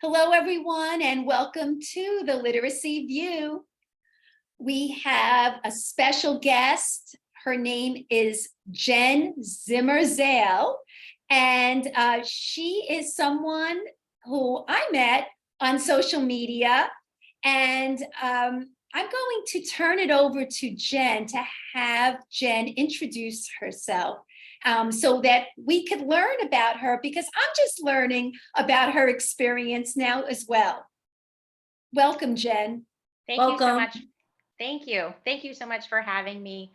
Hello, everyone, and welcome to the Literacy View. We have a special guest. Her name is Jen Zale, and she is someone who I met on social media. And I'm going to turn it over to Jen to have Jen introduce herself. So that we could learn about her, because I'm just learning about her experience now as well. Welcome, Jen. Thank you so Welcome. much. Thank you. Thank you so much for having me.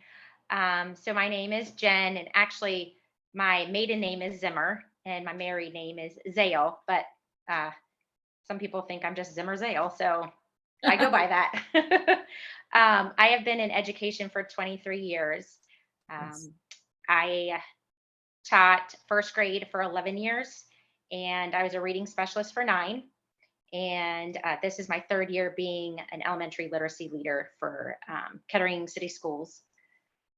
So my name is Jen, and actually my maiden name is Zimmer, and my married name is Zale. But some people think I'm just Zimmer Zale, so I go by that. I have been in education for 23 years. Nice. I taught first grade for 11 years, and I was a reading specialist for 9. And this is my third year being an elementary literacy leader for Kettering City Schools.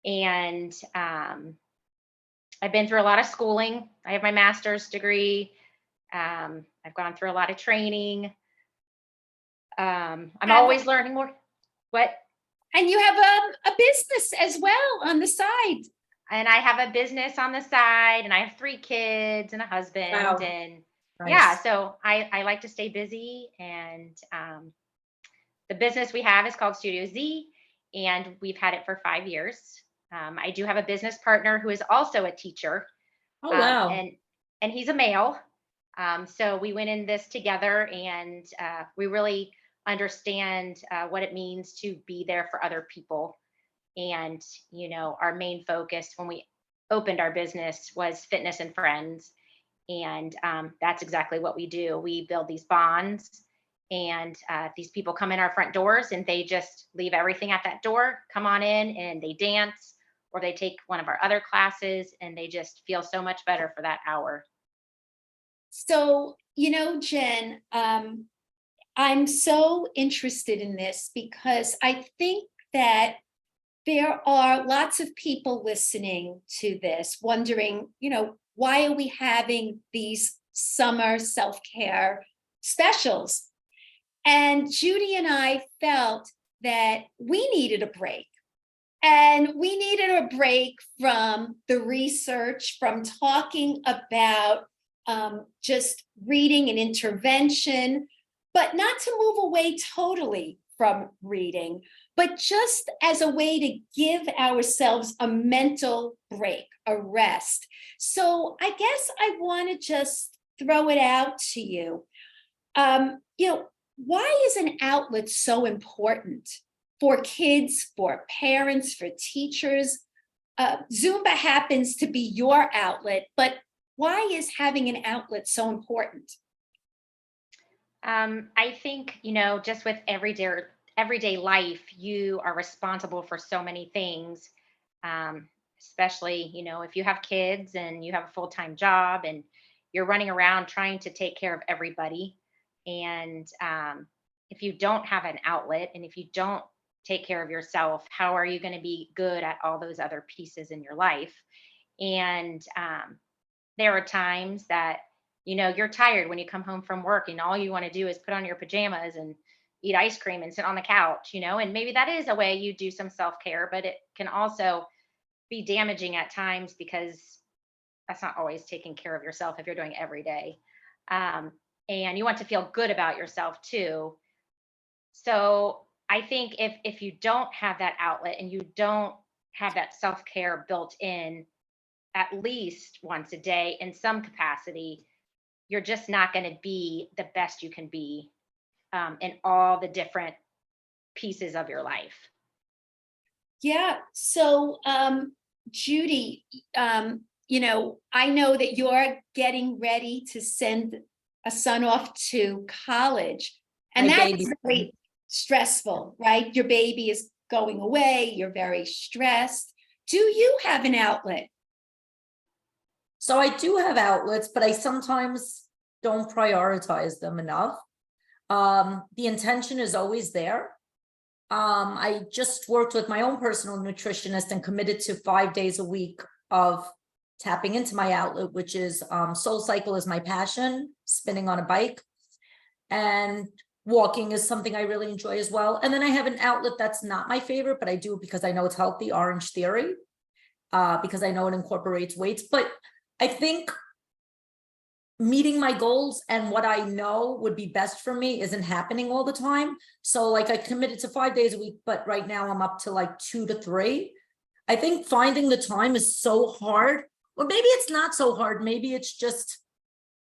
And I've been through a lot of schooling. I have my master's degree. I've gone through a lot of training. I'm always learning more. What? And you have a business as well on the side. And I have a business on the side, and I have 3 kids and a husband. Wow. And Nice. yeah, so I like to stay busy. And the business we have is called StudioZ, and we've had it for 5 years. I do have a business partner who is also a teacher. Oh, wow. And he's a male. So we went in this together, and we really understand what it means to be there for other people. And, our main focus when we opened our business was fitness and friends. And that's exactly what we do. We build these bonds, and these people come in our front doors, and they just leave everything at that door, come on in, and they dance, or they take one of our other classes, and they just feel so much better for that hour. So, Jen, I'm so interested in this because I think that there are lots of people listening to this wondering, why are we having these summer self-care specials? And Judy and I felt that we needed a break. And we needed a break from the research, from talking about just reading and intervention, but not to move away totally from reading, but just as a way to give ourselves a mental break, a rest. So I guess I want to just throw it out to you. Why is an outlet so important for kids, for parents, for teachers? Zumba happens to be your outlet, but why is having an outlet so important? I think, just with everyday life, you are responsible for so many things. Especially, if you have kids and you have a full-time job, and you're running around trying to take care of everybody. And if you don't have an outlet, and if you don't take care of yourself, how are you going to be good at all those other pieces in your life? And there are times that you're tired when you come home from work, and all you want to do is put on your pajamas and eat ice cream and sit on the couch, and maybe that is a way you do some self-care, but it can also be damaging at times, because that's not always taking care of yourself if you're doing it every day. And you want to feel good about yourself too. So I think if you don't have that outlet, and you don't have that self-care built in at least once a day in some capacity, you're just not going to be the best you can be in all the different pieces of your life. Yeah. So, Judy, I know that you're getting ready to send a son off to college, and My that's baby. very stressful, right? Your baby is going away. You're very stressed. Do you have an outlet? So I do have outlets, but I sometimes don't prioritize them enough. The intention is always there. I just worked with my own personal nutritionist and committed to 5 days a week of tapping into my outlet, which is Soul Cycle is my passion, spinning on a bike. and walking is something I really enjoy as well. And then I have an outlet that's not my favorite, but I do it because I know it's healthy, Orange Theory, because I know it incorporates weights. But I think meeting my goals and what I know would be best for me isn't happening all the time. So like I committed to 5 days a week, but right now I'm up to like 2 to 3. I think finding the time is so hard. Or maybe it's not so hard. Maybe it's just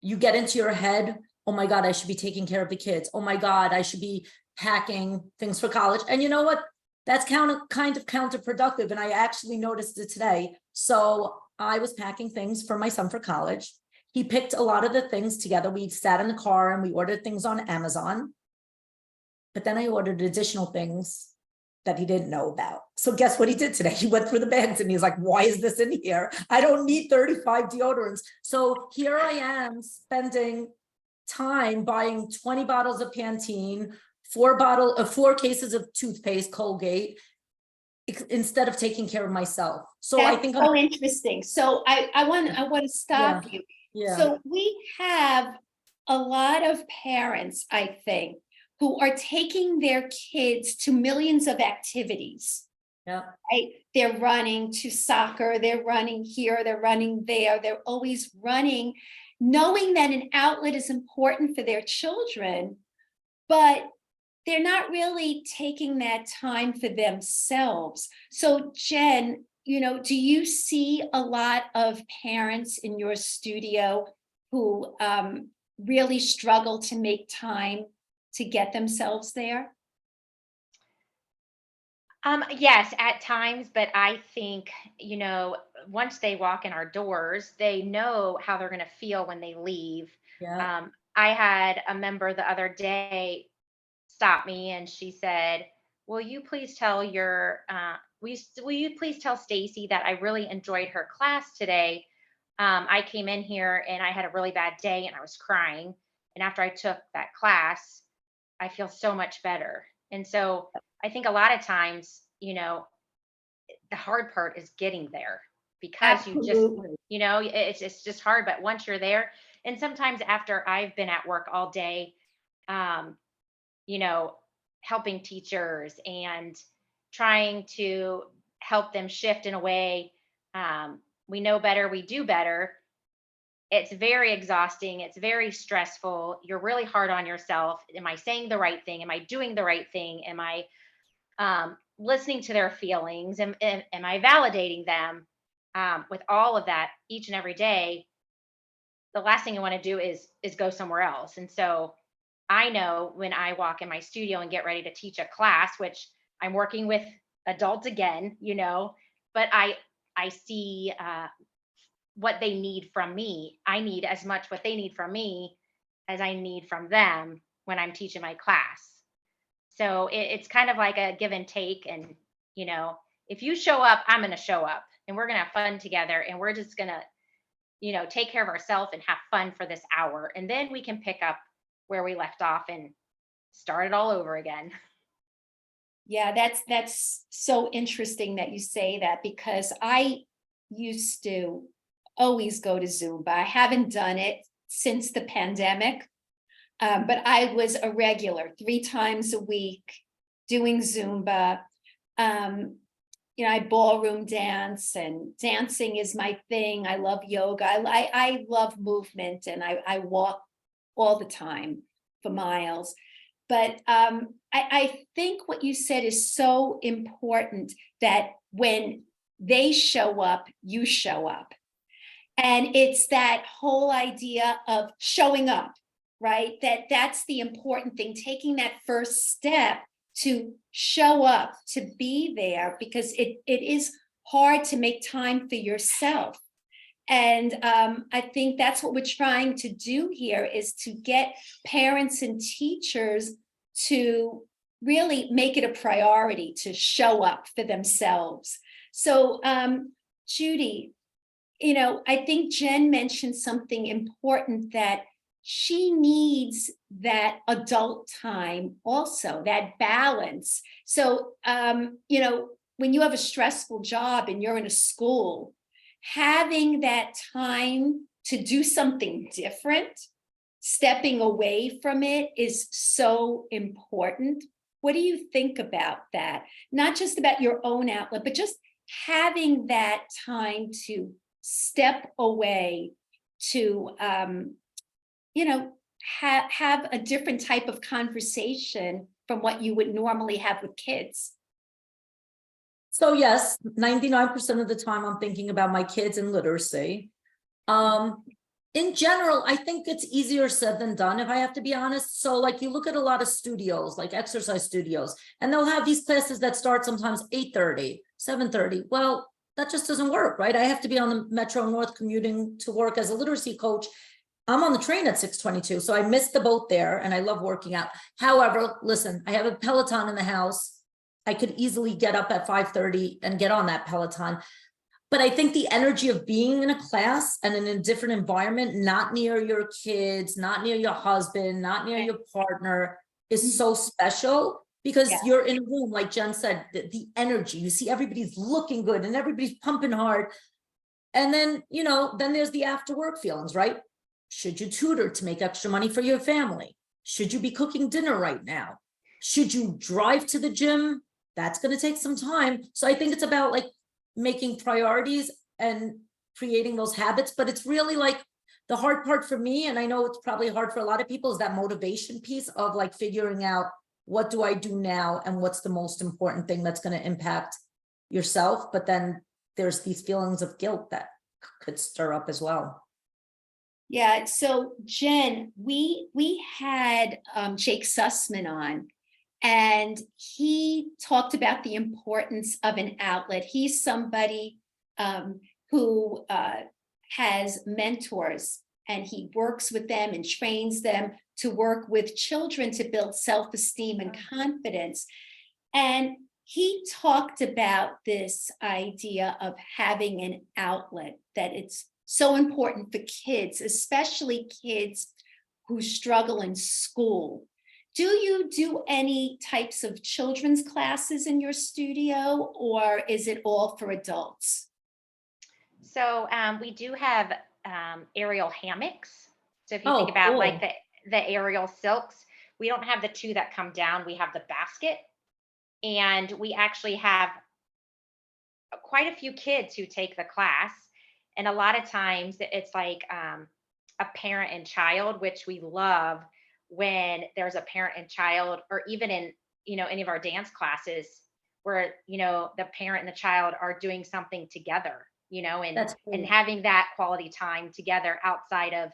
you get into your head, oh my God, I should be taking care of the kids. Oh my God, I should be packing things for college. And you know what? That's kind of counterproductive. And I actually noticed it today. So I was packing things for my son for college. He picked a lot of the things together. We sat in the car and we ordered things on Amazon. But then I ordered additional things that he didn't know about. So guess what he did today? He went through the bags and he's like, why is this in here? I don't need 35 deodorants. So here I am spending time buying 20 bottles of Pantene, 4 cases of toothpaste, Colgate, instead of taking care of myself. So I think so interesting. So I want to stop you. Yeah. So we have a lot of parents, I think, who are taking their kids to millions of activities. Yeah. Right? They're running to soccer, they're running here, they're running there, they're always running, knowing that an outlet is important for their children, but they're not really taking that time for themselves. So Jen, do you see a lot of parents in your studio who really struggle to make time to get themselves there? Yes, at times, but I think, once they walk in our doors, they know how they're going to feel when they leave. Yeah. I had a member the other day stop me and she said, "Will you please tell will you please tell Stacy that I really enjoyed her class today? I came in here and I had a really bad day and I was crying. And after I took that class, I feel so much better." And so I think a lot of times, the hard part is getting there because Absolutely. it's just hard. But once you're there, and sometimes after I've been at work all day, um, you know, helping teachers and trying to help them shift in a way, we know better, we do better. It's very exhausting. It's very stressful. You're really hard on yourself. Am I saying the right thing? Am I doing the right thing? Am I listening to their feelings? Am I validating them? With all of that each and every day, the last thing I want to do is go somewhere else. And so I know when I walk in my studio and get ready to teach a class, which I'm working with adults again, but I see what they need from me. I need as much what they need from me as I need from them when I'm teaching my class. So it's kind of like a give and take. And, if you show up, I'm going to show up and we're going to have fun together. And we're just going to, take care of ourselves and have fun for this hour. And then we can pick up where we left off and start it all over again. Yeah, that's so interesting that you say that, because I used to always go to Zumba. I haven't done it since the pandemic, but I was a regular 3 times a week doing Zumba. I ballroom dance, and dancing is my thing. I love yoga. I love movement, and I walk all the time for miles. But I think what you said is so important, that when they show up, you show up. And it's that whole idea of showing up, right? That's the important thing, taking that first step to show up, to be there, because it is hard to make time for yourself. And I think that's what we're trying to do here, is to get parents and teachers to really make it a priority to show up for themselves. So Judy, I think Jen mentioned something important, that she needs that adult time also, that balance. So, when you have a stressful job and you're in a school, having that time to do something different, stepping away from it is so important. What do you think about that? Not just about your own outlet, but just having that time to step away to, have a different type of conversation from what you would normally have with kids. So yes, 99% of the time I'm thinking about my kids and literacy. In general, I think it's easier said than done, if I have to be honest. So like you look at a lot of studios, like exercise studios, and they'll have these classes that start sometimes 8:30, 7:30. Well, that just doesn't work, right? I have to be on the Metro North commuting to work as a literacy coach. I'm on the train at 6:22, so I missed the boat there, and I love working out. However, listen, I have a Peloton in the house. I could easily get up at 5:30 and get on that Peloton. But I think the energy of being in a class and in a different environment, not near your kids, not near your husband, not near your partner, is so special, because Yeah. you're in a room, like Jen said, the energy, you see everybody's looking good and everybody's pumping hard. And then, then there's the after work feelings, right? Should you tutor to make extra money for your family? Should you be cooking dinner right now? Should you drive to the gym? That's going to take some time. So I think it's about like making priorities and creating those habits. But it's really like the hard part for me, and I know it's probably hard for a lot of people, is that motivation piece of like figuring out, what do I do now and what's the most important thing that's going to impact yourself. But then there's these feelings of guilt that could stir up as well. Yeah, so Jen, we had Jake Sussman on, and he talked about the importance of an outlet. He's somebody who has mentors, and he works with them and trains them to work with children to build self-esteem and confidence. And he talked about this idea of having an outlet, that it's so important for kids, especially kids who struggle in school. Do you do any types of children's classes in your studio, or is it all for adults? So we do have aerial hammocks. So if you think Oh, about like cool. the aerial silks, we don't have the two that come down. We have the basket, and we actually have quite a few kids who take the class. And a lot of times it's like a parent and child, which we love when there's a parent and child, or even in, any of our dance classes where, the parent and the child are doing something together, That's and cool. having that quality time together outside of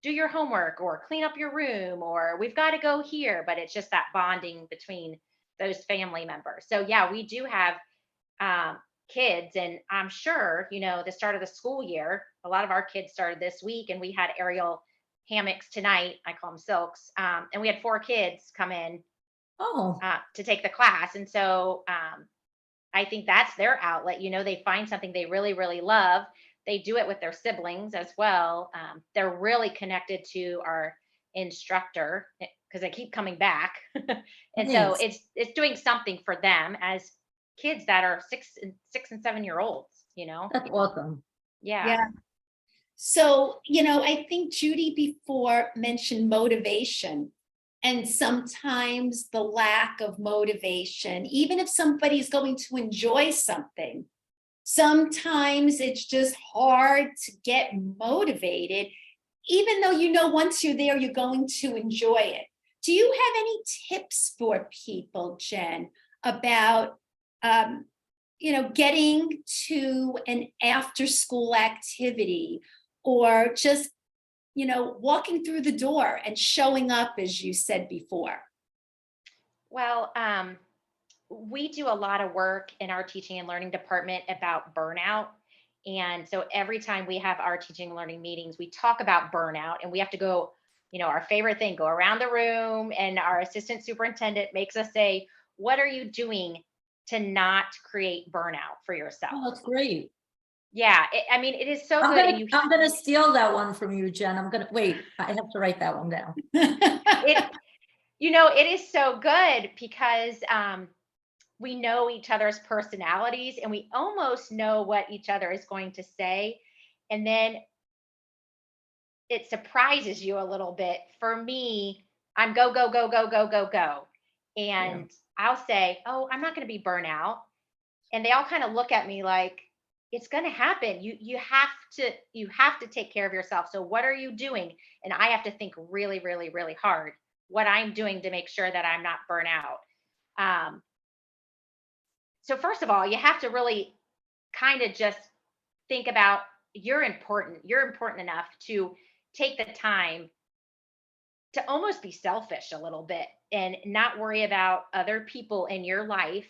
do your homework or clean up your room or we've got to go here. But it's just that bonding between those family members. So yeah, we do have um, kids, and I'm sure the start of the school year, a lot of our kids started this week, and we had aerial hammocks tonight. I call them silks, and we had 4 kids come in Oh, to take the class. And so I think that's their outlet. They find something they really really love. They do it with their siblings as well. They're really connected to our instructor because they keep coming back. And so nice. it's doing something for them as kids that are 6 and 7 year olds. That's awesome. Yeah. Yeah. So, I think Judy before mentioned motivation, and sometimes the lack of motivation, even if somebody's going to enjoy something, sometimes it's just hard to get motivated, even though once you're there, you're going to enjoy it. Do you have any tips for people, Jen, about getting to an after school activity, or just walking through the door and showing up, as you said before? Well, we do a lot of work in our teaching and learning department about burnout. And so every time we have our teaching and learning meetings, we talk about burnout, and we have to go, our favorite thing, go around the room, and our assistant superintendent makes us say, what are you doing to not create burnout for yourself? Oh, that's great. Yeah, I mean, it is so good. And I'm gonna steal that one from you, Jen. I'm gonna wait. I have to write that one down. it, it is so good because we know each other's personalities, and we almost know what each other is going to say. And then it surprises you a little bit. For me, I'm go, go, go, go, go, go, go. Yeah. And I'll say, oh, I'm not going to be burnout. And they all kind of look at me like, it's going to happen. You have to take care of yourself. So what are you doing? And I have to think really, really, really hard what I'm doing to make sure that I'm not burnt out. Um, so first of all, you have to really kind of just think about, you're important. You're important enough to take the time to almost be selfish a little bit and not worry about other people in your life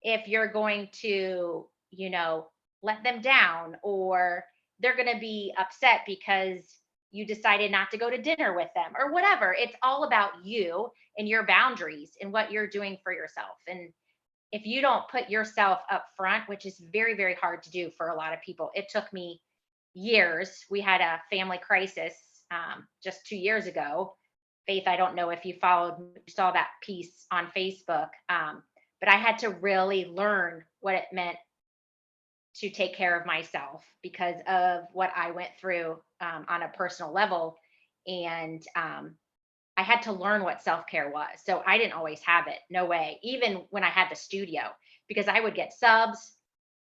if you're going to, let them down, or they're going to be upset because you decided not to go to dinner with them or whatever. It's all about you and your boundaries and what you're doing for yourself. And if you don't put yourself up front, which is very, very hard to do for a lot of people, it took me years. We had a family crisis just 2 years ago. Faith, I don't know if you saw that piece on Facebook, but I had to really learn what it meant to take care of myself because of what I went through on a personal level. And I had to learn what self care was. So I didn't always have it. No way. Even when I had the studio, because I would get subs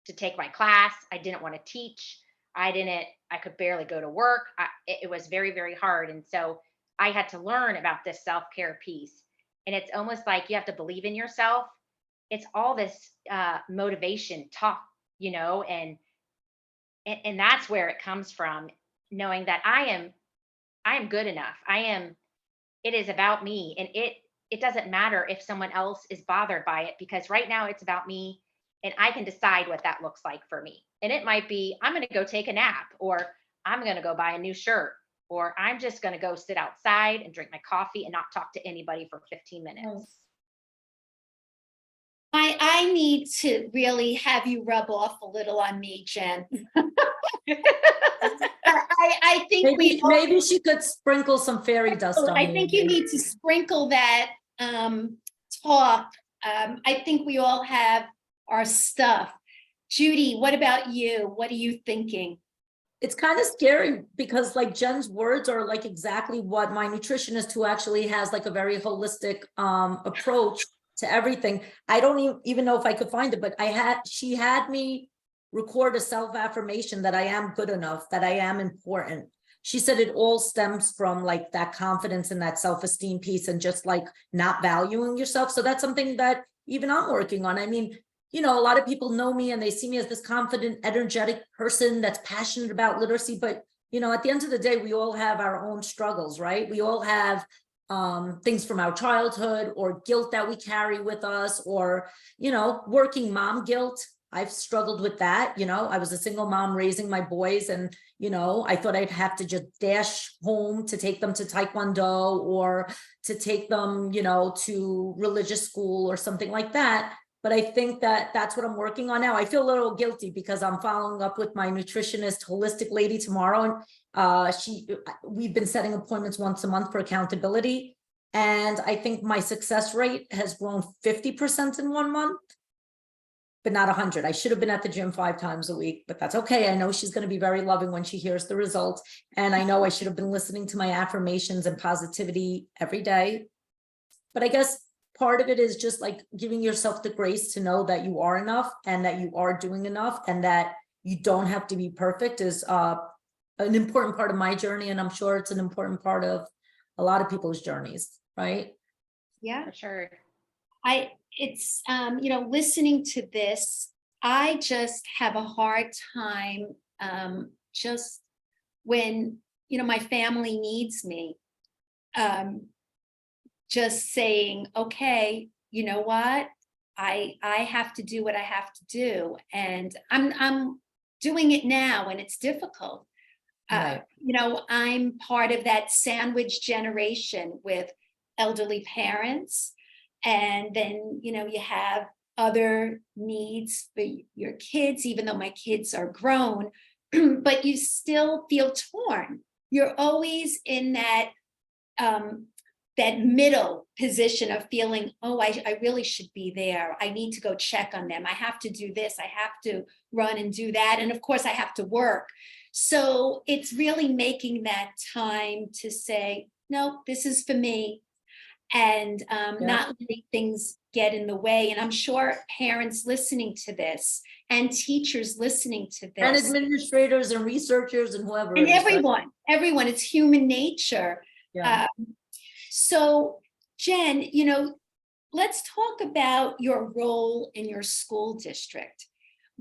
to take my class. I didn't want to teach. I could barely go to work. It was very, very hard. And so I had to learn about this self care piece. And it's almost like you have to believe in yourself. It's all this motivation talk, and that's where it comes from, knowing that I am good enough. It is about me, and it doesn't matter if someone else is bothered by it, because right now it's about me, and I can decide what that looks like for me. And it might be, I'm going to go take a nap, or I'm going to go buy a new shirt, or I'm just going to go sit outside and drink my coffee and not talk to anybody for 15 minutes. I need to really have you rub off a little on me, Jen. I think Maybe she could sprinkle some fairy dust on I you. think you need to sprinkle that talk. I think we all have our stuff. Judy, what about you? What are you thinking? It's kind of scary because like Jen's words are like exactly what my nutritionist, who actually has like a very holistic approach to everything. I don't even know if I could find it, but she had me record a self-affirmation that I am good enough, that I am important. She said it all stems from like that confidence and that self-esteem piece, and just like not valuing yourself. So that's something that even I'm working on. I mean, a lot of people know me and they see me as this confident, energetic person that's passionate about literacy. But, at the end of the day, we all have our own struggles, right? We all have things from our childhood, or guilt that we carry with us, or, working mom guilt. I've struggled with that. I was a single mom raising my boys, and, I thought I'd have to just dash home to take them to Taekwondo, or to take them, to religious school or something like that. But I think that that's what I'm working on now. I feel a little guilty because I'm following up with my nutritionist, holistic lady, tomorrow. And we've been setting appointments once a month for accountability. And I think my success rate has grown 50% in 1 month, but not 100. I should have been at the gym 5 times a week, but that's okay. I know she's going to be very loving when she hears the results. And I know I should have been listening to my affirmations and positivity every day. But I guess part of it is just like giving yourself the grace to know that you are enough, and that you are doing enough, and that you don't have to be perfect is an important part of my journey. And I'm sure it's an important part of a lot of people's journeys, right? Yeah, For sure. it's listening to this, I just have a hard time just when my family needs me, just saying, okay, you know what, I have to do what I have to do, and I'm doing it now, and it's difficult. Right. I'm part of that sandwich generation with elderly parents, and then you have other needs for your kids, even though my kids are grown, but you still feel torn. You're always in that that middle position of feeling, oh, I really should be there. I need to go check on them. I have to do this. I have to run and do that. And of course, I have to work. So it's really making that time to say, no, this is for me, and Yeah. not letting things get in the way. And I'm sure parents listening to this and teachers listening to And this administrators and researchers and whoever and it is, right? everyone, it's human nature. Yeah. So Jen, let's talk about your role in your school district.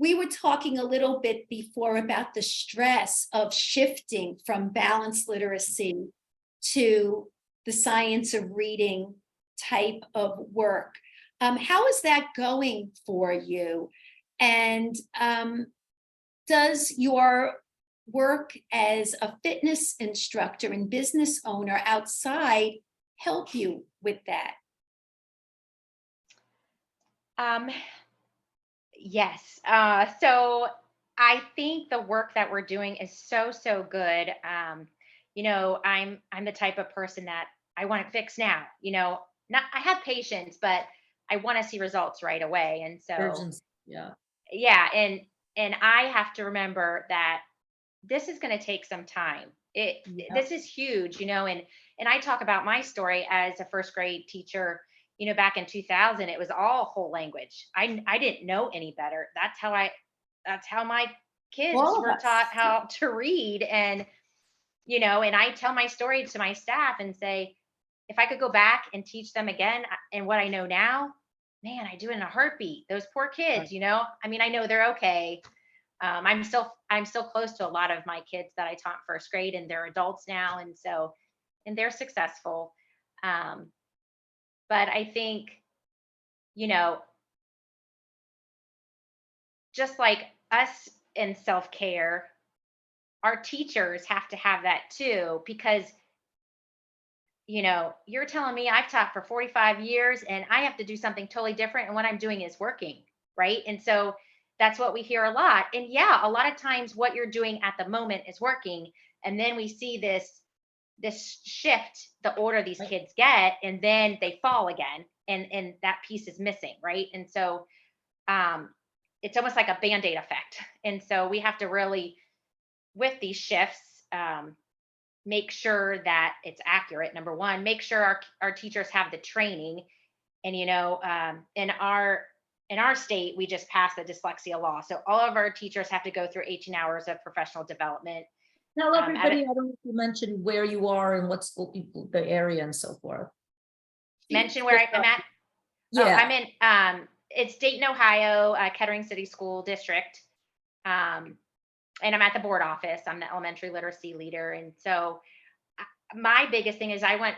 We were talking a little bit before about the stress of shifting from balanced literacy to the science of reading type of work. How is that going for you? And does your work as a fitness instructor and business owner outside help you with that? Yes. So I think the work that we're doing is so good. I'm the type of person that I want to fix now. Not I have patience, but I want to see results right away. And so Urgency. Yeah. yeah, and I have to remember that this is going to take some time. Yeah. This is huge, and I talk about my story as a first grade teacher. Back in 2000, it was all whole language. I didn't know any better. That's how my kids All of were us. taught how to read. And I tell my story to my staff and say, if I could go back and teach them again and what I know now, man, I do it in a heartbeat. Those poor kids, I mean, I know they're okay. I'm still close to a lot of my kids that I taught in first grade, and they're adults now, and they're successful. But I think, you know, just like us in self-care, our teachers have to have that too, because you're telling me I've taught for 45 years and I have to do something totally different, and what I'm doing is working, right? And so that's what we hear a lot. And yeah, a lot of times what you're doing at the moment is working, and then we see this shift, the older these Right. kids get, and then they fall again, and that piece is missing, right? And so um it's almost like a band-aid effect. And so we have to really, with these shifts, make sure that it's accurate. Number one, make sure our teachers have the training. And in our state, we just passed the dyslexia law, so all of our teachers have to go through 18 hours of professional development. Tell At everybody, I don't know if you mentioned where you are and what school, the area and so forth. mention where I'm at. Oh, Yeah. I'm in it's Dayton, Ohio, Kettering City School District. And I'm at the board office. I'm the elementary literacy leader. And so my biggest thing is I want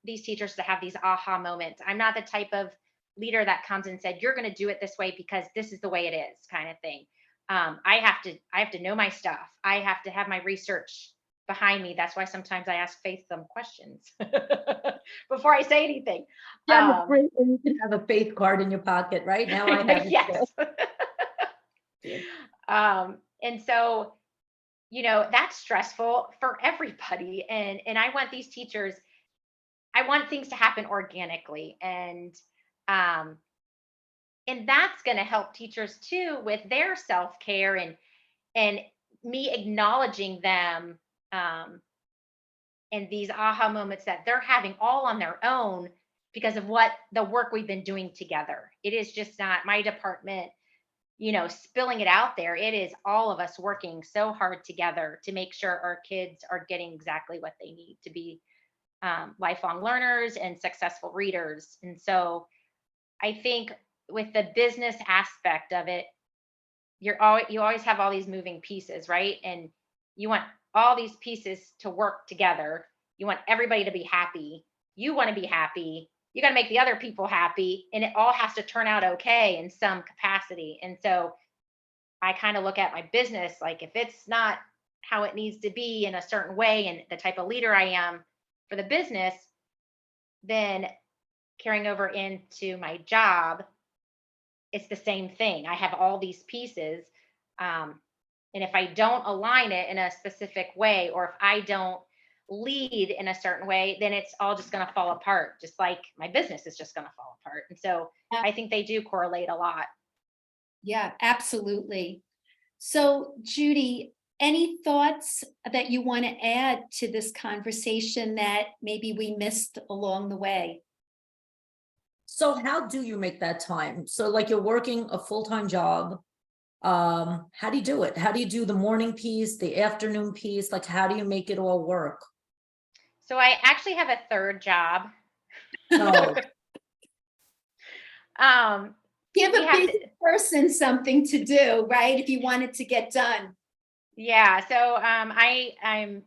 these teachers to have these aha moments. I'm not the type of leader that comes and said, you're going to do it this way because this is the way it is, kind of thing. I have to know my stuff. I have to have my research behind me. That's why sometimes I ask Faith some questions before I say anything. Yeah, it's great when you can have a faith card in your pocket. Right now I have it. Yes. Yeah. And so, that's stressful for everybody. And I want these teachers, I want things to happen organically. And that's going to help teachers too with their self-care, and me acknowledging them, and these aha moments that they're having all on their own because of what the work we've been doing together. It is just not my department, spilling it out there. It is all of us working so hard together to make sure our kids are getting exactly what they need to be lifelong learners and successful readers. And so I think with the business aspect of it, you always have all these moving pieces, right? And you want all these pieces to work together. You want everybody to be happy. You want to be happy. You got to make the other people happy, and it all has to turn out okay in some capacity. And so I kind of look at my business like, if it's not how it needs to be in a certain way and the type of leader I am for the business, then carrying over into my job, it's the same thing. I have all these pieces. And if I don't align it in a specific way, or if I don't lead in a certain way, then it's all just going to fall apart, just like my business is just going to fall apart. And so I think they do correlate a lot. Yeah, absolutely. So Judy, any thoughts that you want to add to this conversation that maybe we missed along the way? So how do you make that time? So like you're working a full-time job. How do you do it? How do you do the morning piece, the afternoon piece? Like, how do you make it all work? So I actually have a third job. Oh, um, Give we a have busy person something to do, right? If you want it to get done. Yeah, so I'm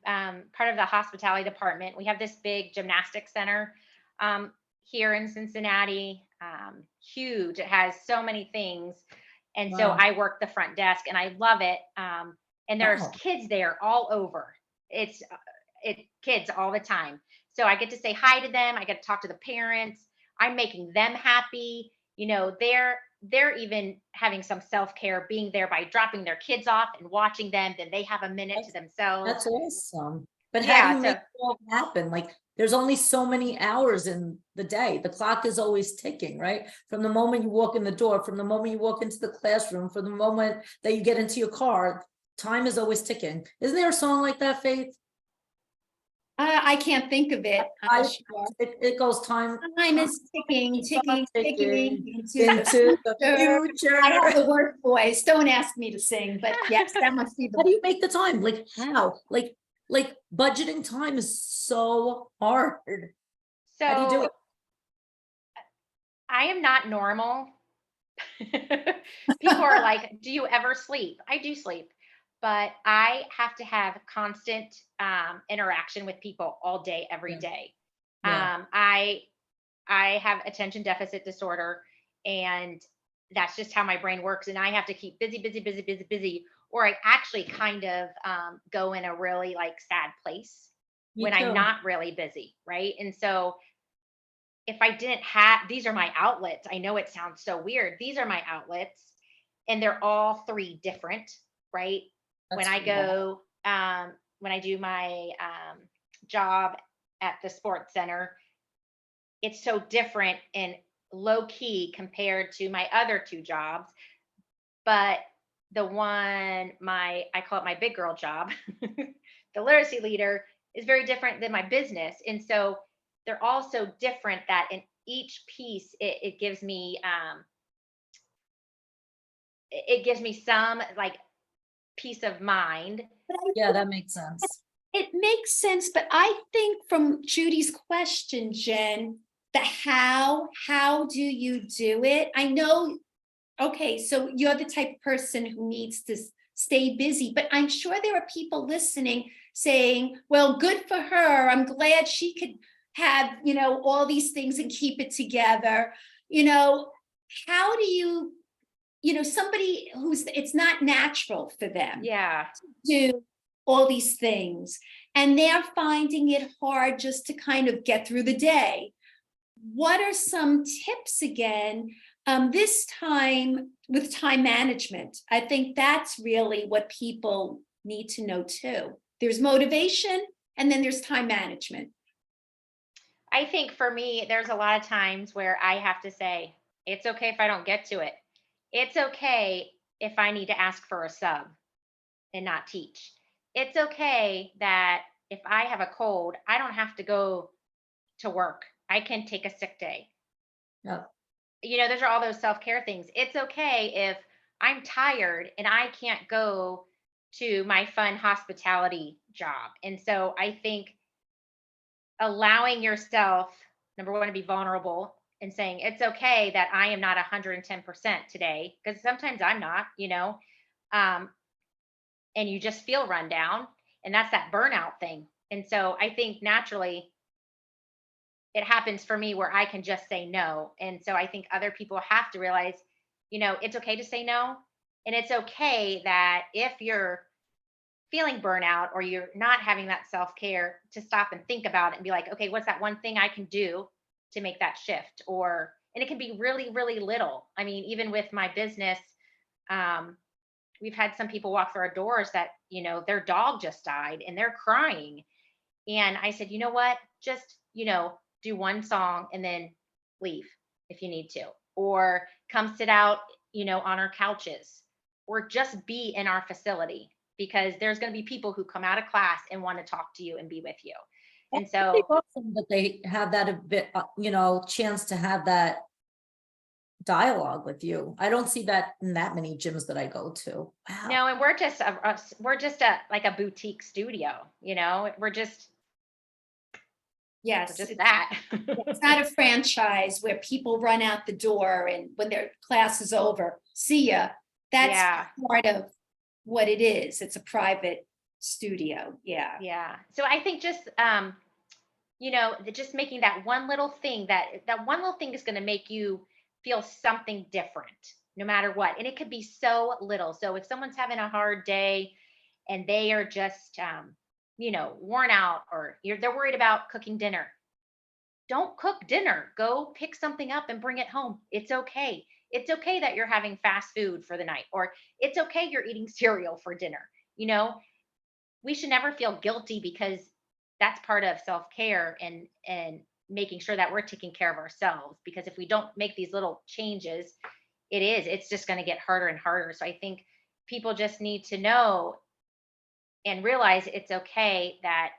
part of the hospitality department. We have this big gymnastics center here in Cincinnati, huge. It has so many things, and so wow. I work the front desk, and I love it. And there's Wow. kids there all over. It's kids all the time. So I get to say hi to them. I get to talk to the parents. I'm making them happy. They're even having some self-care, being there by dropping their kids off and watching them, then they have a minute to That's, themselves. that's awesome. But how do Yeah, you make so it all happen? Like, there's only so many hours in the day. The clock is always ticking, right? From the moment you walk in the door, from the moment you walk into the classroom, from the moment that you get into your car, time is always ticking. Isn't there a song like that, Faith? I can't think of it. I'm I, sure. it goes time, Time time is ticking, keeps on ticking, ticking ticking into the into the future. I have future. the work voice. Don't ask me to sing, but yes, that must be How the. do you make the time? Like how? Like budgeting time is so hard. How do you do so it? I am not normal. People are like, "Do you ever sleep?" I do sleep, but I have to have constant interaction with people all day, every Yeah, day. yeah. I have attention deficit disorder, and that's just how my brain works. And I have to keep busy, busy, busy, busy, busy, or I actually kind of go in a really like sad place Me when I'm too. not really busy, right? And so if I didn't have these are my outlets. I know it sounds so weird. These are my outlets, and they're all three different, right? When That's I wow. go, when I do my job at the sports center, it's so different and low key compared to my other two jobs. But the one, I call it my big girl job, the literacy leader, is very different than my business. And so they're all so different that in each piece, it gives me, it gives me some like peace of mind. But I Yeah, that makes sense. It makes sense, but I think from Judy's question, Jen, the how do you do it? I know, okay, so you're the type of person who needs to stay busy, but I'm sure there are people listening saying, well, good for her. I'm glad she could have, all these things and keep it together. You know, how do somebody who's, it's not natural for them Yeah. do all these things and they're finding it hard just to kind of get through the day. What are some tips again, this time with time management? I think that's really what people need to know too. There's motivation and then there's time management. I think for me, there's a lot of times where I have to say, it's okay if I don't get to it. It's okay if I need to ask for a sub and not teach. It's okay that if I have a cold, I don't have to go to work. I can take a sick day. Yeah. Those are all those self-care things. It's okay if I'm tired and I can't go to my fun hospitality job. And so I think allowing yourself, number one, to be vulnerable and saying it's okay that I am not 110% today, because sometimes I'm not, um, and you just feel run down, and that's that burnout thing. And so I think naturally it happens for me where I can just say no. And so I think other people have to realize, it's okay to say no. And it's okay that if you're feeling burnout or you're not having that self care, to stop and think about it and be like, okay, what's that one thing I can do to make that shift? And it can be really, really little. I mean, even with my business, um, we've had some people walk through our doors that, their dog just died and they're crying. And I said, you know what? Just, do one song and then leave if you need to, or come sit out, on our couches, or just be in our facility, because there's going to be people who come out of class and want to talk to you and be with you. And That's pretty so, awesome that they have that a bit, chance to have that dialogue with you. I don't see that in that many gyms that I go to. Wow. no, and we're just a like a boutique studio, we're Yes, just that. it's not a franchise where people run out the door and when their class is over, see ya. That's Yeah. part of what it is. It's a private studio. Yeah. Yeah. So I think just just making that one little thing, that one little thing is going to make you feel something different no matter what. And it could be so little. So if someone's having a hard day and they are just worn out, or they're worried about cooking dinner, don't cook dinner. Go pick something up and bring it home. It's okay. It's okay that you're having fast food for the night, or it's okay you're eating cereal for dinner. You know, we should never feel guilty, because that's part of self-care, and making sure that we're taking care of ourselves, because if we don't make these little changes, it's just going to get harder and harder. So I think people just need to know and realize it's okay that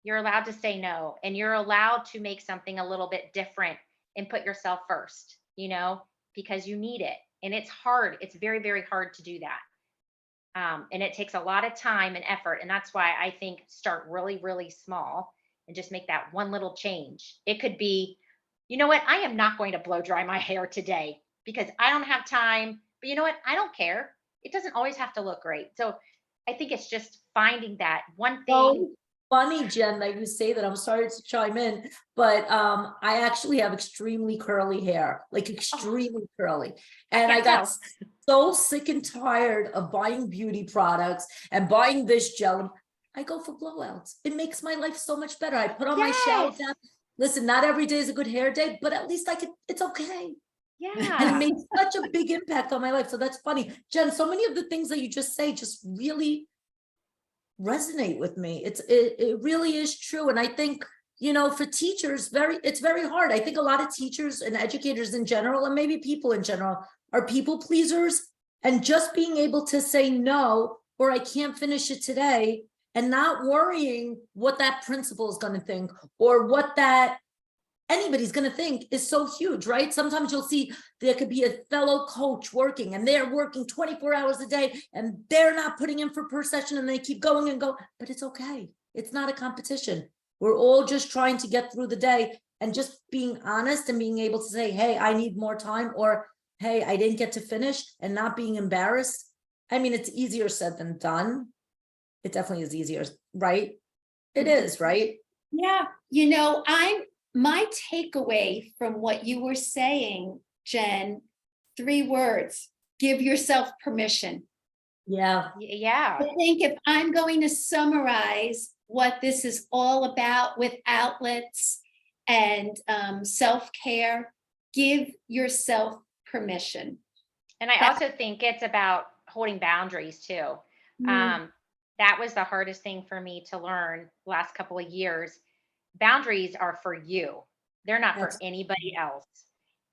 you're allowed to say no, and you're allowed to make something a little bit different and put yourself first, because you need it. And it's hard. It's very, very hard to do that. And it takes a lot of time and effort. And that's why I think start really, really small and just make that one little change. It could be, you know what? I am not going to blow dry my hair today because I don't have time. But you know what? I don't care. It doesn't always have to look great. So I think it's just finding that one thing. So funny, Jen, that you say that. I'm sorry to chime in, but I actually have extremely curly hair, like extremely curly. And I got so sick and tired of buying beauty products and buying this gel. I go for blowouts. It makes my life so much better. I put on my shower cap. Listen, not every day is a good hair day, but at least it's okay. Yeah. And it made such a big impact on my life. So that's funny. Jen, so many of the things that you just say just really resonate with me. It really is true. And I think, for teachers, it's very hard. I think a lot of teachers and educators in general, and maybe people in general, are people pleasers, and just being able to say no, or I can't finish it today, and not worrying what that principal is going to think or what that anybody's going to think is so huge, right? Sometimes you'll see there could be a fellow coach working, and they're working 24 hours a day, and they're not putting in for per session, and they keep going and go, but it's okay. It's not a competition. We're all just trying to get through the day, and just being honest and being able to say, hey, I need more time, or hey, I didn't get to finish, and not being embarrassed. I mean, it's easier said than done. It definitely is easier, right? It is, right? Yeah. My takeaway from what you were saying, Jen, 3 words: give yourself permission. Yeah. Yeah. I think if I'm going to summarize what this is all about with outlets and self-care, give yourself permission. And I also think it's about holding boundaries too. That was the hardest thing for me to learn the last couple of years. Boundaries are for you. They're not for anybody else.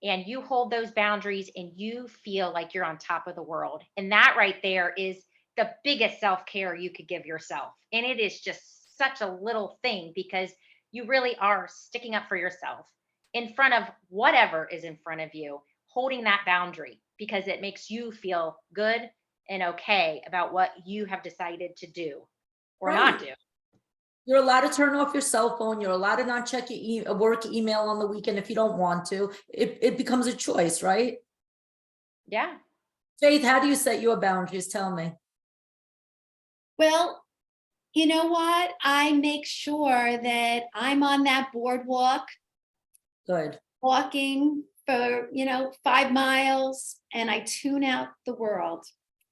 And you hold those boundaries and you feel like you're on top of the world. And that right there is the biggest self-care you could give yourself. And it is just such a little thing, because you really are sticking up for yourself in front of whatever is in front of you, holding that boundary, because it makes you feel good and okay about what you have decided to do or not do. You're allowed to turn off your cell phone. You're allowed to not check your work email on the weekend if you don't want to. It becomes a choice, right? Yeah. Faith, how do you set your boundaries? Tell me. Well, you know what? I make sure that I'm on that boardwalk. Good. Walking for 5 miles, and I tune out the world,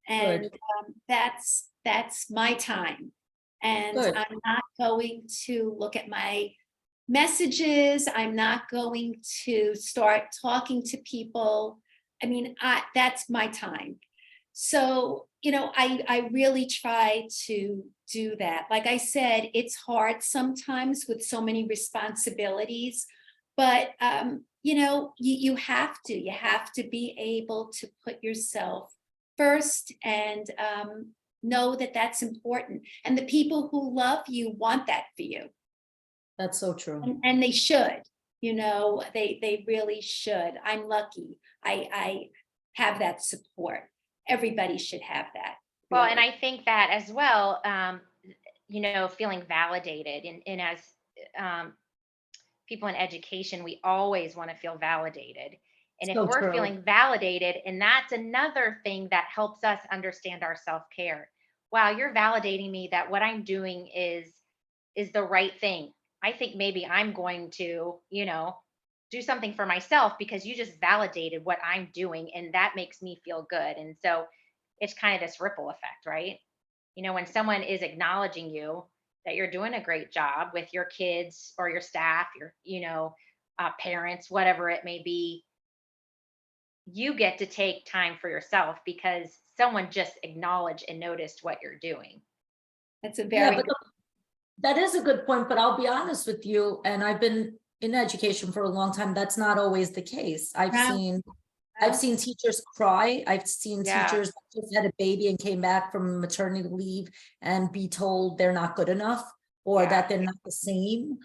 and that's my time. And I'm not going to look at my messages. I'm not going to start talking to people. I mean, that's my time. So I really try to do that. Like I said, it's hard sometimes with so many responsibilities, but you have to be able to put yourself first, and know that that's important. And the people who love you want that for you. That's so true. And they should, they really should. I'm lucky. I have that support. Everybody should have that. Well, and really. I think that as well, feeling validated, and as um, people in education, we always want to feel validated. And if So we're true. feeling validated, and that's another thing that helps us understand our self-care. Wow, you're validating me that what I'm doing is the right thing. I think maybe I'm going to, do something for myself because you just validated what I'm doing, and that makes me feel good. And so it's kind of this ripple effect, right? When someone is acknowledging you that you're doing a great job with your kids or your staff, your, parents, whatever it may be, you get to take time for yourself because someone just acknowledged and noticed what you're doing. That's a Yeah, very but that is a good point, but I'll be honest with you, and I've been in education for a long time. That's not always the case. I've No. seen teachers cry. I've seen Yeah. teachers that just had a baby and came back from maternity leave and be told they're not good enough or Yeah. that they're not the same.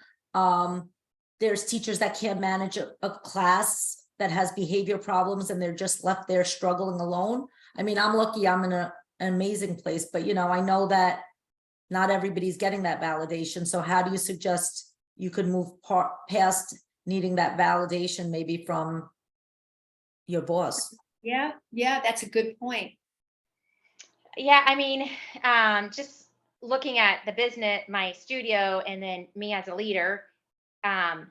There's teachers that can't manage a class that has behavior problems and they're just left there struggling alone. I mean, I'm lucky I'm in an amazing place, but I know that not everybody's getting that validation. So how do you suggest you could move past needing that validation, maybe from your boss? Yeah, that's a good point. Yeah, I mean, just looking at the business, my studio, and then me as a leader, um,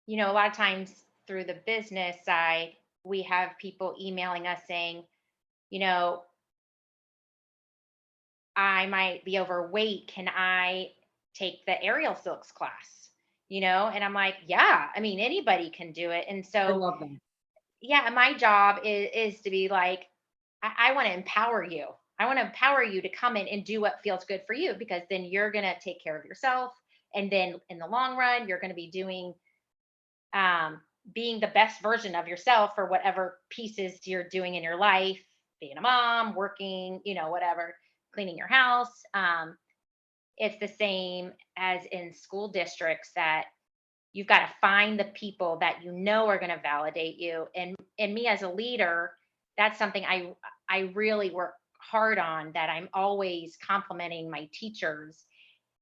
a lot of times through the business side, we have people emailing us saying, you know, I might be overweight. Can I take the aerial silks class? And I'm like, yeah, I mean, anybody can do it. And I so, love them. yeah, my job is to be like, I want to empower you. I want to empower you to come in and do what feels good for you, because then you're going to take care of yourself. And then in the long run, you're going to be doing, being the best version of yourself for whatever pieces you're doing in your life, being a mom, working, whatever, cleaning your house. It's the same as in school districts, that you've got to find the people that are going to validate you. And me as a leader, that's something I really work hard on, that I'm always complimenting my teachers.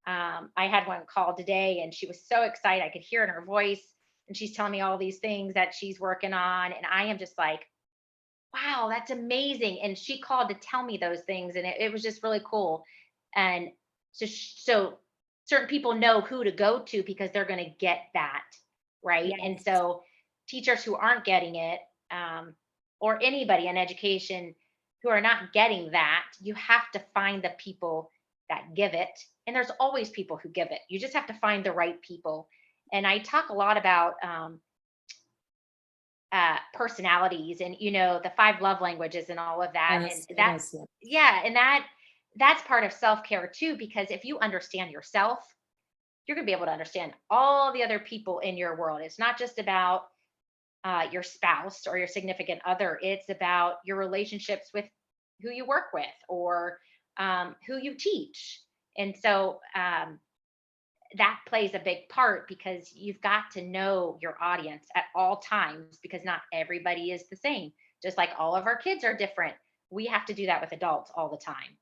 I had one call today and she was so excited. I could hear in her voice, and she's telling me all these things that she's working on. And I am just like, wow, that's amazing. And she called to tell me those things. And it was just really cool. And so certain people know who to go to because they're going to get that. Right. And Yes. so teachers who aren't getting it, or anybody in education who are not getting that, you have to find the people that give it. And there's always people who give it. You just have to find the right people. And I talk a lot about personalities, and the 5 love languages and all of that. Yes, And that, yes, yes. yeah, and that's part of self-care too, because if you understand yourself, you're going to be able to understand all the other people in your world. It's not just about your spouse or your significant other. It's about your relationships with who you work with, or who you teach. And so that plays a big part, because you've got to know your audience at all times, because not everybody is the same. Just like all of our kids are different, we have to do that with adults all the time.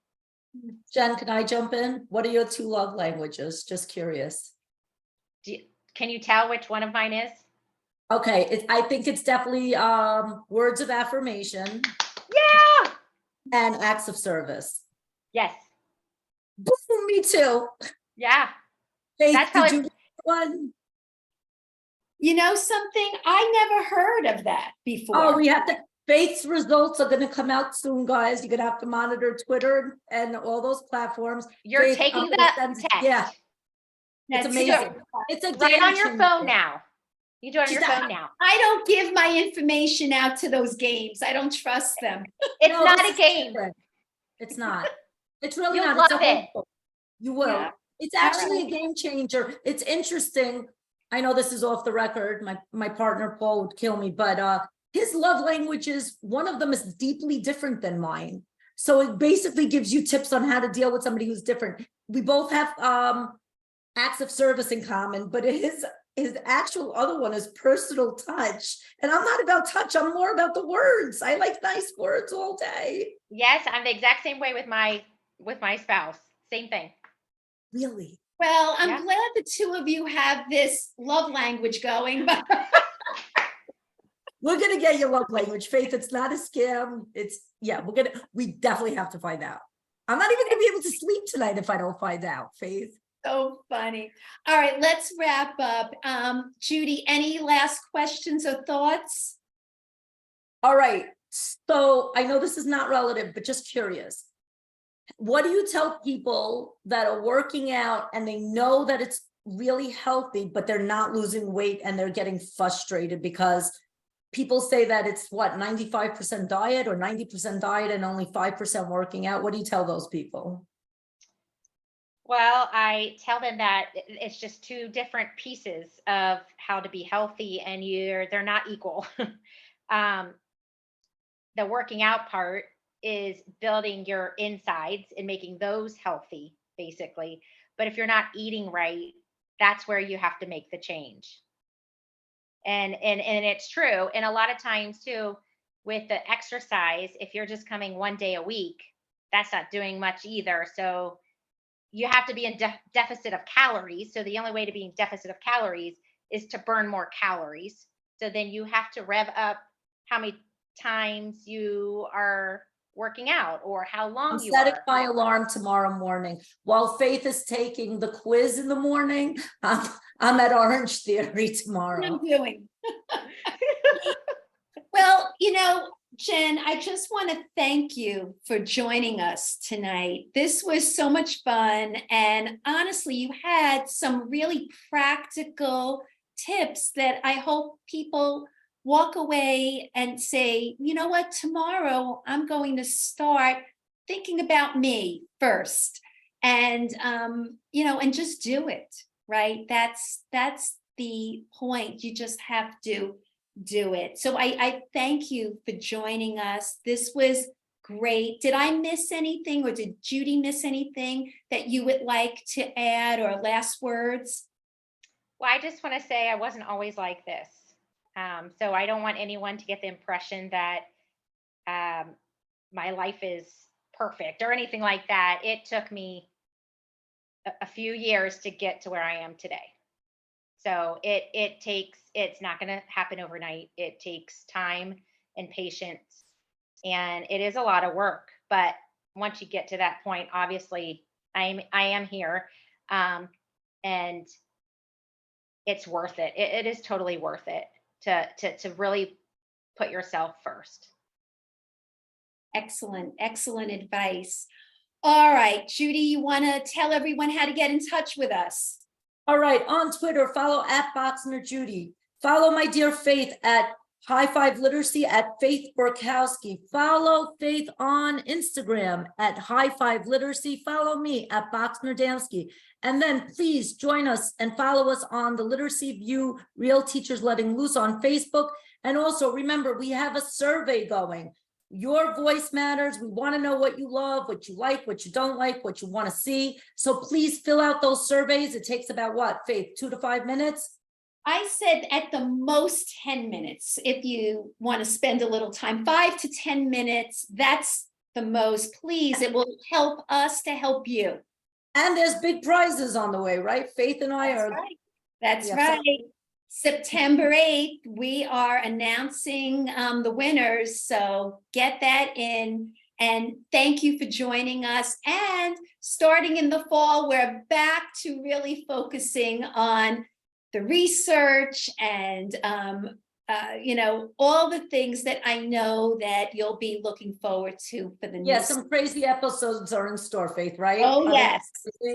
Jen, can I jump in? What are your 2 love languages? Just curious. Can you tell which one of mine is? Okay, I think it's definitely words of affirmation Yeah. and acts of service. Yes. Boom, me too. Yeah. Faith, That's did probably you get one? You know something? I never heard of that before. Oh, we have to. Faith's results are going to come out soon, guys. You're going to have to monitor Twitter and all those platforms. you're Faith, taking I'm the gonna send- test. Yeah, it's That's amazing. It's a Right game on your changer. phone now. You do it on your She's not- phone now. I don't give my information out to those games. I don't trust them. It's No, not this a is game. different. It's not. It's really You'll not. It's a love it. whole. You will. Yeah. It's All actually right. a game changer. It's interesting. I know this is off the record. My partner Paul would kill me, but his love languages, one of them is deeply different than mine. So it basically gives you tips on how to deal with somebody who's different. We both have acts of service in common, but his actual other one is personal touch. And I'm not about touch, I'm more about the words. I like nice words all day. Yes, I'm the exact same way with my spouse. Same thing. Really? Well, I'm Yeah. glad the two of you have this love language going, but We're gonna get your love language, Faith. It's not a scam. We definitely have to find out. I'm not even gonna be able to sleep tonight if I don't find out, Faith. so funny. All right, let's wrap up. Judy, any last questions or thoughts? All right, so I know this is not relative, but just curious. What do you tell people that are working out and they know that it's really healthy, but they're not losing weight and they're getting frustrated because people say that it's what, 95% diet or 90% diet and only 5% working out? What do you tell those people? Well, I tell them that it's just two different pieces of how to be healthy, and they're not equal. um, the working out part is building your insides and making those healthy, basically. But if you're not eating right, that's where you have to make the change. And it's true. And a lot of times too, with the exercise, if you're just coming 1 day a week, that's not doing much either. So you have to be in deficit of calories. So the only way to be in deficit of calories is to burn more calories. So then you have to rev up how many times you are working out or how I'm long you setting are. my alarm tomorrow morning. While Faith is taking the quiz in the morning, I'm at Orange Theory What I'm tomorrow. doing. Well, Jen, I just want to thank you for joining us tonight. This was so much fun. And honestly, you had some really practical tips that I hope people walk away and say, you know what, tomorrow I'm going to start thinking about me first. And and just do it, right? That's the point. You just have to do it. So I thank you for joining us. This was great. Did I miss anything, or did Judy miss anything that you would like to add, or last words? Well, I just want to say I wasn't always like this. So I don't want anyone to get the impression that um, my life is perfect or anything like that. It took me a few years to get to where I am today. So it's not going to happen overnight. It takes time and patience, and it is a lot of work. But once you get to that point, obviously I am here, and it's worth it. It is totally worth it to really put yourself first. Excellent, excellent advice. All right, Judy, you want to tell everyone how to get in touch with us? All right, on Twitter, follow at Boxner Judy. Follow my dear Faith at High Five Literacy at Faith Burkowski. Follow Faith on Instagram at High Five Literacy. Follow me at Boxner Damsky. And then please join us and follow us on the Literacy View Real Teachers Letting Loose on Facebook. And also remember, we have a survey going. Your voice matters. We want to know what you love, what you like, what you don't like, what you want to see. So please fill out those surveys. It takes about what, Faith, 2 to 5 minutes? I said at the most 10 minutes, if you want to spend a little time, 5 to 10 minutes, that's the most. Please, it will help us to help you. And there's big prizes on the way, right? Faith and I That's are. right. That's Yeah, right. September 8th, we are announcing the winners. So get that in. And thank you for joining us. And starting in the fall, we're back to really focusing on the research and all the things that I know that you'll be looking forward to for the Yeah, new. some crazy episodes are in store, Faith, right? Oh, Are they- yes.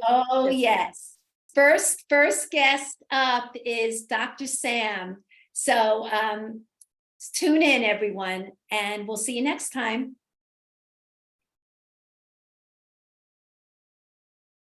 Oh, yes. First guest up is Dr. Sam. So tune in, everyone, and we'll see you next time.